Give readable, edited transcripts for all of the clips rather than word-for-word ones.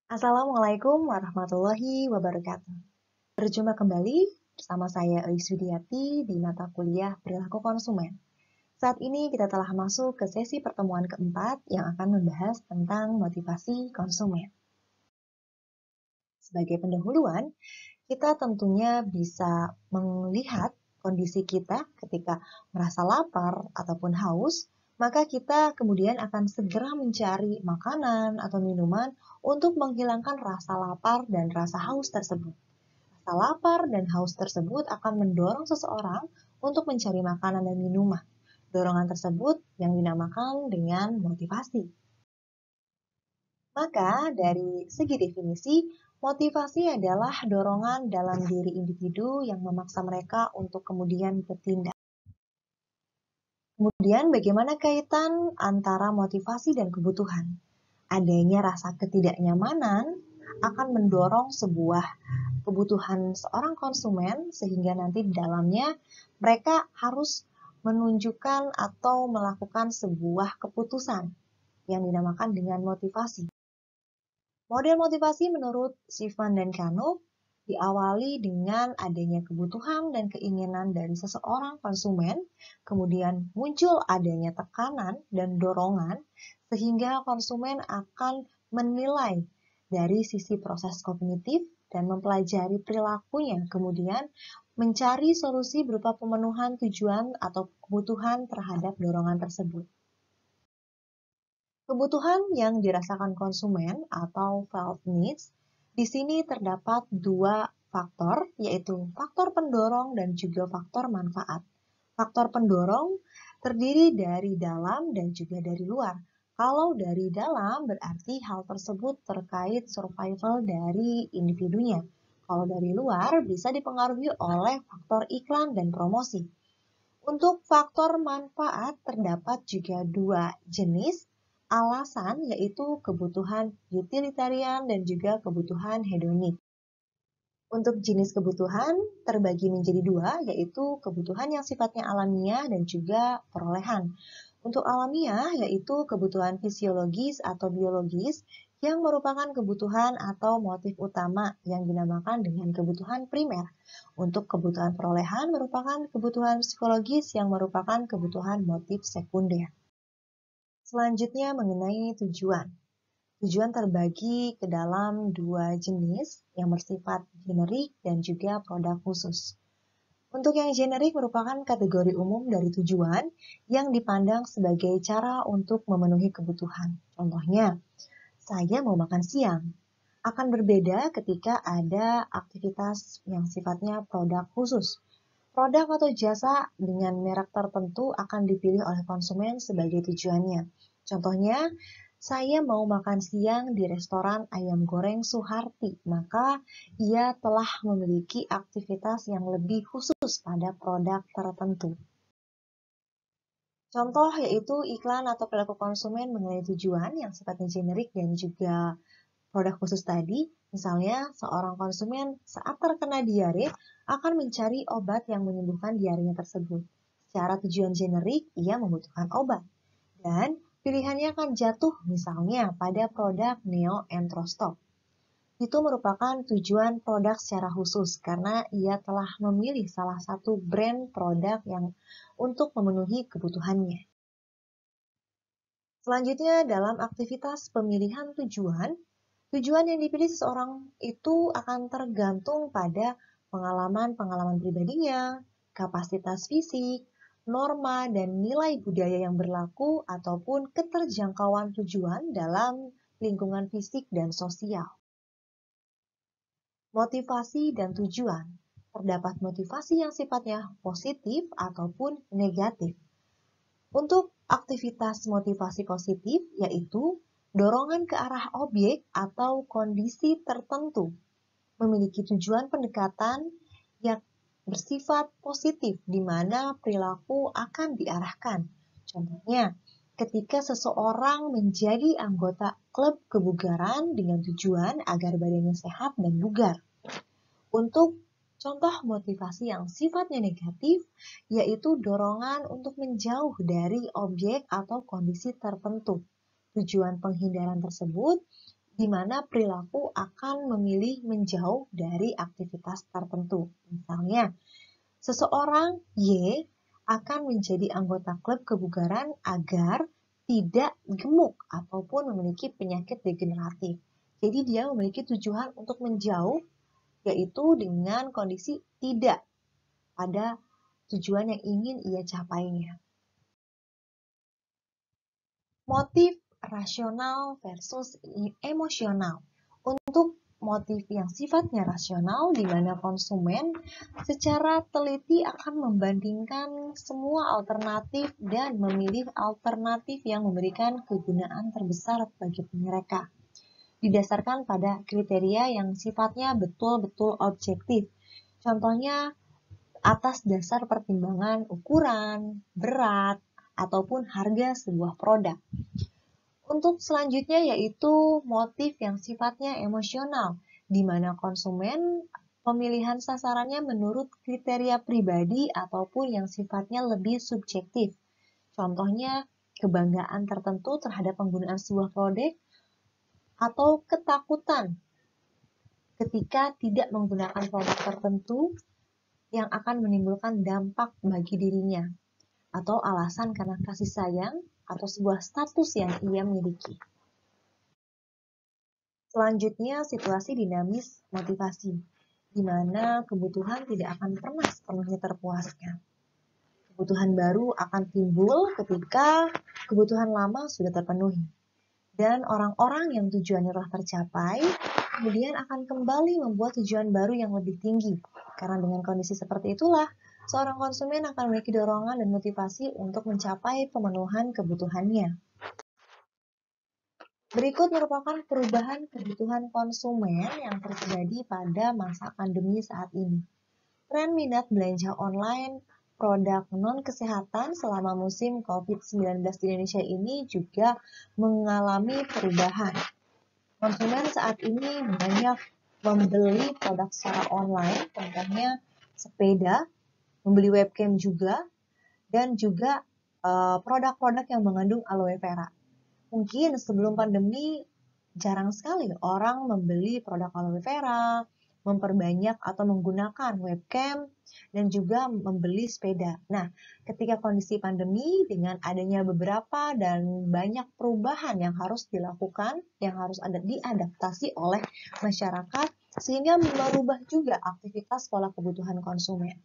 Assalamualaikum warahmatullahi wabarakatuh. Berjumpa kembali bersama saya Elis Widiati di mata kuliah Perilaku Konsumen. Saat ini kita telah masuk ke sesi pertemuan keempat yang akan membahas tentang motivasi konsumen. Sebagai pendahuluan, kita tentunya bisa melihat kondisi kita ketika merasa lapar ataupun haus, maka kita kemudian akan segera mencari makanan atau minuman untuk menghilangkan rasa lapar dan rasa haus tersebut. Rasa lapar dan haus tersebut akan mendorong seseorang untuk mencari makanan dan minuman. Dorongan tersebut yang dinamakan dengan motivasi. Maka dari segi definisi, motivasi adalah dorongan dalam diri individu yang memaksa mereka untuk kemudian bertindak. Kemudian bagaimana kaitan antara motivasi dan kebutuhan? Adanya rasa ketidaknyamanan akan mendorong sebuah kebutuhan seorang konsumen sehingga nanti di dalamnya mereka harus menunjukkan atau melakukan sebuah keputusan yang dinamakan dengan motivasi. Model motivasi menurut Schiffman dan Kanoff diawali dengan adanya kebutuhan dan keinginan dari seseorang konsumen, kemudian muncul adanya tekanan dan dorongan, sehingga konsumen akan menilai dari sisi proses kognitif dan mempelajari perilakunya, kemudian mencari solusi berupa pemenuhan tujuan atau kebutuhan terhadap dorongan tersebut. Kebutuhan yang dirasakan konsumen atau felt needs, di sini terdapat dua faktor, yaitu faktor pendorong dan juga faktor manfaat. Faktor pendorong terdiri dari dalam dan juga dari luar. Kalau dari dalam berarti hal tersebut terkait survival dari individunya. Kalau dari luar bisa dipengaruhi oleh faktor iklan dan promosi. Untuk faktor manfaat terdapat juga dua jenis alasan, yaitu kebutuhan utilitarian dan juga kebutuhan hedonik. Untuk jenis kebutuhan terbagi menjadi dua, yaitu kebutuhan yang sifatnya alamiah dan juga perolehan. Untuk alamiah yaitu kebutuhan fisiologis atau biologis yang merupakan kebutuhan atau motif utama yang dinamakan dengan kebutuhan primer. Untuk kebutuhan perolehan merupakan kebutuhan psikologis yang merupakan kebutuhan motif sekunder. Selanjutnya mengenai tujuan. Tujuan terbagi ke dalam dua jenis yang bersifat generik dan juga produk khusus. Untuk yang generik merupakan kategori umum dari tujuan yang dipandang sebagai cara untuk memenuhi kebutuhan. Contohnya, saya mau makan siang. Akan berbeda ketika ada aktivitas yang sifatnya produk khusus. Produk atau jasa dengan merek tertentu akan dipilih oleh konsumen sebagai tujuannya. Contohnya, saya mau makan siang di restoran ayam goreng Suharti, maka ia telah memiliki aktivitas yang lebih khusus pada produk tertentu. Contoh yaitu iklan atau perilaku konsumen mengenai tujuan yang sifatnya generik dan juga produk khusus tadi. Misalnya, seorang konsumen saat terkena diare akan mencari obat yang menyembuhkan diarenya tersebut. Secara tujuan generik, ia membutuhkan obat. Dan pilihannya akan jatuh misalnya pada produk Neo Entrostop. Itu merupakan tujuan produk secara khusus karena ia telah memilih salah satu brand produk yang untuk memenuhi kebutuhannya. Selanjutnya dalam aktivitas pemilihan tujuan, tujuan yang dipilih seseorang itu akan tergantung pada pengalaman-pengalaman pribadinya, kapasitas fisik, norma dan nilai budaya yang berlaku ataupun keterjangkauan tujuan dalam lingkungan fisik dan sosial. Motivasi dan tujuan. Terdapat motivasi yang sifatnya positif ataupun negatif. Untuk aktivitas motivasi positif yaitu dorongan ke arah objek atau kondisi tertentu, memiliki tujuan pendekatan yang bersifat positif di mana perilaku akan diarahkan. Contohnya, ketika seseorang menjadi anggota klub kebugaran dengan tujuan agar badannya sehat dan bugar. Untuk contoh motivasi yang sifatnya negatif, yaitu dorongan untuk menjauh dari objek atau kondisi tertentu. Tujuan penghindaran tersebut di mana perilaku akan memilih menjauh dari aktivitas tertentu. Misalnya, seseorang Y akan menjadi anggota klub kebugaran agar tidak gemuk ataupun memiliki penyakit degeneratif. Jadi dia memiliki tujuan untuk menjauh, yaitu dengan kondisi tidak pada tujuan yang ingin ia capainya. Motif rasional versus emosional. Untuk motif yang sifatnya rasional, di mana konsumen secara teliti akan membandingkan semua alternatif dan memilih alternatif yang memberikan kegunaan terbesar bagi mereka, didasarkan pada kriteria yang sifatnya betul-betul objektif. Contohnya, atas dasar pertimbangan ukuran, berat, ataupun harga sebuah produk. Untuk selanjutnya yaitu motif yang sifatnya emosional, di mana konsumen pemilihan sasarannya menurut kriteria pribadi ataupun yang sifatnya lebih subjektif. Contohnya, kebanggaan tertentu terhadap penggunaan sebuah produk atau ketakutan ketika tidak menggunakan produk tertentu yang akan menimbulkan dampak bagi dirinya, atau alasan karena kasih sayang atau sebuah status yang ia miliki. Selanjutnya, situasi dinamis motivasi, di mana kebutuhan tidak akan pernah sepenuhnya terpuaskan. Kebutuhan baru akan timbul ketika kebutuhan lama sudah terpenuhi. Dan orang-orang yang tujuannya telah tercapai, kemudian akan kembali membuat tujuan baru yang lebih tinggi. Karena dengan kondisi seperti itulah, seorang konsumen akan memiliki dorongan dan motivasi untuk mencapai pemenuhan kebutuhannya. Berikut merupakan perubahan kebutuhan konsumen yang terjadi pada masa pandemi saat ini. Tren minat belanja online produk non-kesehatan selama musim COVID-19 di Indonesia ini juga mengalami perubahan. Konsumen saat ini banyak membeli produk secara online, contohnya sepeda, membeli webcam juga, dan juga produk-produk yang mengandung aloe vera. Mungkin sebelum pandemi jarang sekali orang membeli produk aloe vera, memperbanyak atau menggunakan webcam, dan juga membeli sepeda. Nah, ketika kondisi pandemi dengan adanya beberapa dan banyak perubahan yang harus dilakukan, yang harus ada diadaptasi oleh masyarakat, sehingga merubah juga aktivitas pola kebutuhan konsumen.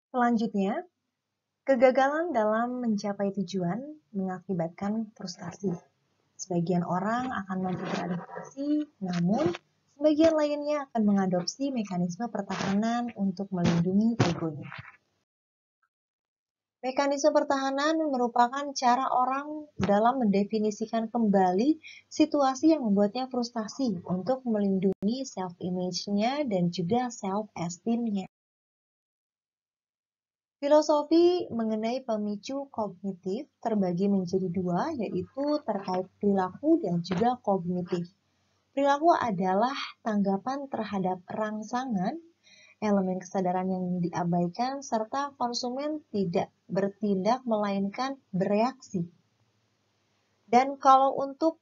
Selanjutnya, kegagalan dalam mencapai tujuan mengakibatkan frustasi. Sebagian orang akan mampu beradaptasi, namun sebagian lainnya akan mengadopsi mekanisme pertahanan untuk melindungi egonya. Mekanisme pertahanan merupakan cara orang dalam mendefinisikan kembali situasi yang membuatnya frustasi untuk melindungi self-image-nya dan juga self-esteem-nya. Filosofi mengenai pemicu kognitif terbagi menjadi dua, yaitu terkait perilaku dan juga kognitif. Perilaku adalah tanggapan terhadap rangsangan, elemen kesadaran yang diabaikan, serta konsumen tidak bertindak melainkan bereaksi. Dan kalau untuk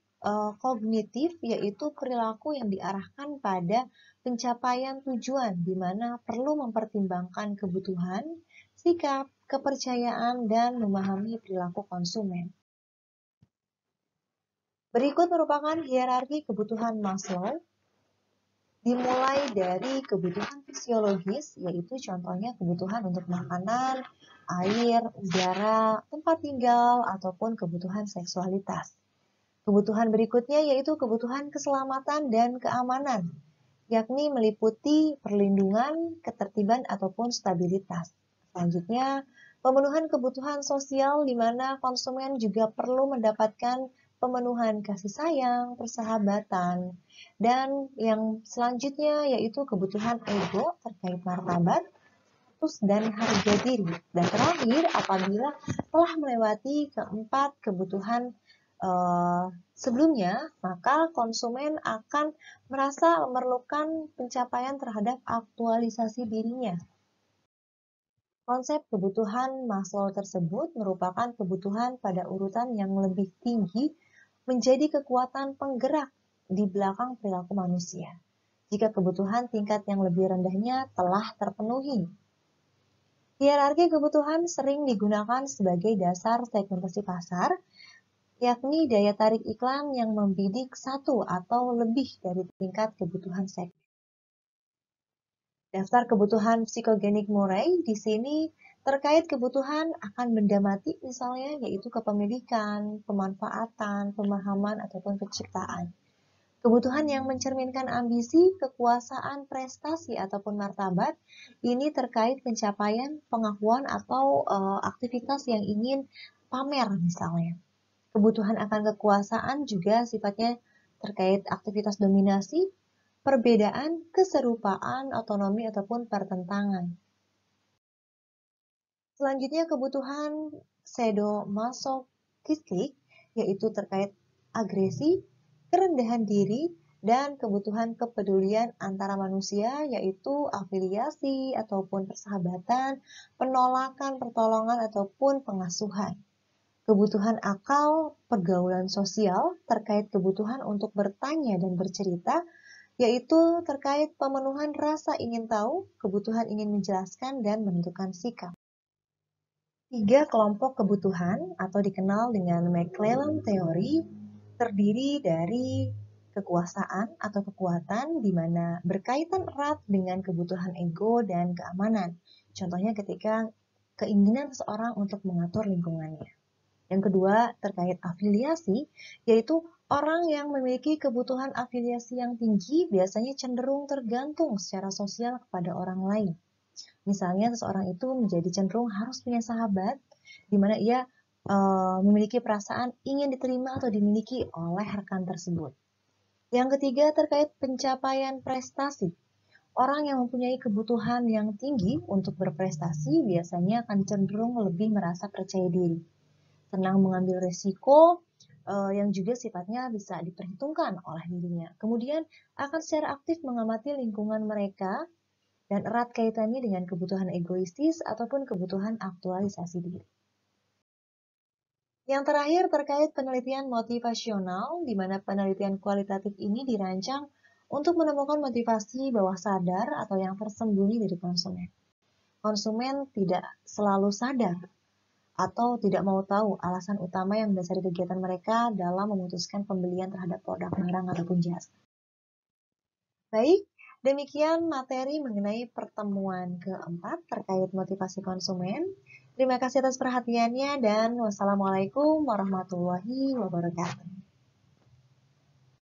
kognitif, yaitu perilaku yang diarahkan pada pencapaian tujuan, di mana perlu mempertimbangkan kebutuhan, sikap, kepercayaan, dan memahami perilaku konsumen. Berikut merupakan hierarki kebutuhan Maslow, dimulai dari kebutuhan fisiologis, yaitu contohnya kebutuhan untuk makanan, air, udara, tempat tinggal, ataupun kebutuhan seksualitas. Kebutuhan berikutnya yaitu kebutuhan keselamatan dan keamanan, yakni meliputi perlindungan, ketertiban, ataupun stabilitas. Selanjutnya, pemenuhan kebutuhan sosial di mana konsumen juga perlu mendapatkan pemenuhan kasih sayang, persahabatan, dan yang selanjutnya yaitu kebutuhan ego terkait martabat, status, dan harga diri. Dan terakhir, apabila telah melewati keempat kebutuhan sebelumnya, maka konsumen akan merasa memerlukan pencapaian terhadap aktualisasi dirinya. Konsep kebutuhan Maslow tersebut merupakan kebutuhan pada urutan yang lebih tinggi menjadi kekuatan penggerak di belakang perilaku manusia jika kebutuhan tingkat yang lebih rendahnya telah terpenuhi. Hierarki kebutuhan sering digunakan sebagai dasar segmentasi pasar, yakni daya tarik iklan yang membidik satu atau lebih dari tingkat kebutuhan segmen. Daftar kebutuhan psikogenik Murray di sini terkait kebutuhan akan benda mati misalnya, yaitu kepemilikan, pemanfaatan, pemahaman, ataupun penciptaan. Kebutuhan yang mencerminkan ambisi, kekuasaan, prestasi, ataupun martabat, ini terkait pencapaian, pengakuan, atau aktivitas yang ingin pamer misalnya. Kebutuhan akan kekuasaan juga sifatnya terkait aktivitas dominasi, perbedaan, keserupaan, otonomi, ataupun pertentangan. Selanjutnya kebutuhan sadomasochistik, yaitu terkait agresi, kerendahan diri, dan kebutuhan kepedulian antara manusia, yaitu afiliasi ataupun persahabatan, penolakan, pertolongan, ataupun pengasuhan. Kebutuhan akal, pergaulan sosial, terkait kebutuhan untuk bertanya dan bercerita, yaitu terkait pemenuhan rasa ingin tahu, kebutuhan ingin menjelaskan, dan menentukan sikap. Tiga kelompok kebutuhan atau dikenal dengan McClellan Theory terdiri dari kekuasaan atau kekuatan di mana berkaitan erat dengan kebutuhan ego dan keamanan. Contohnya ketika keinginan seseorang untuk mengatur lingkungannya. Yang kedua terkait afiliasi, yaitu orang yang memiliki kebutuhan afiliasi yang tinggi biasanya cenderung tergantung secara sosial kepada orang lain. Misalnya seseorang itu menjadi cenderung harus punya sahabat, di mana ia memiliki perasaan ingin diterima atau dimiliki oleh rekan tersebut. Yang ketiga terkait pencapaian prestasi. Orang yang mempunyai kebutuhan yang tinggi untuk berprestasi biasanya akan cenderung lebih merasa percaya diri, senang mengambil risiko yang juga sifatnya bisa diperhitungkan oleh dirinya. Kemudian akan secara aktif mengamati lingkungan mereka dan erat kaitannya dengan kebutuhan egoistis ataupun kebutuhan aktualisasi diri. Yang terakhir terkait penelitian motivasional, di mana penelitian kualitatif ini dirancang untuk menemukan motivasi bawah sadar atau yang tersembunyi dari konsumen. Konsumen tidak selalu sadar atau tidak mau tahu alasan utama yang mendasari kegiatan mereka dalam memutuskan pembelian terhadap produk barang ataupun jasa. Baik, demikian materi mengenai pertemuan keempat terkait motivasi konsumen. Terima kasih atas perhatiannya dan wassalamualaikum warahmatullahi wabarakatuh.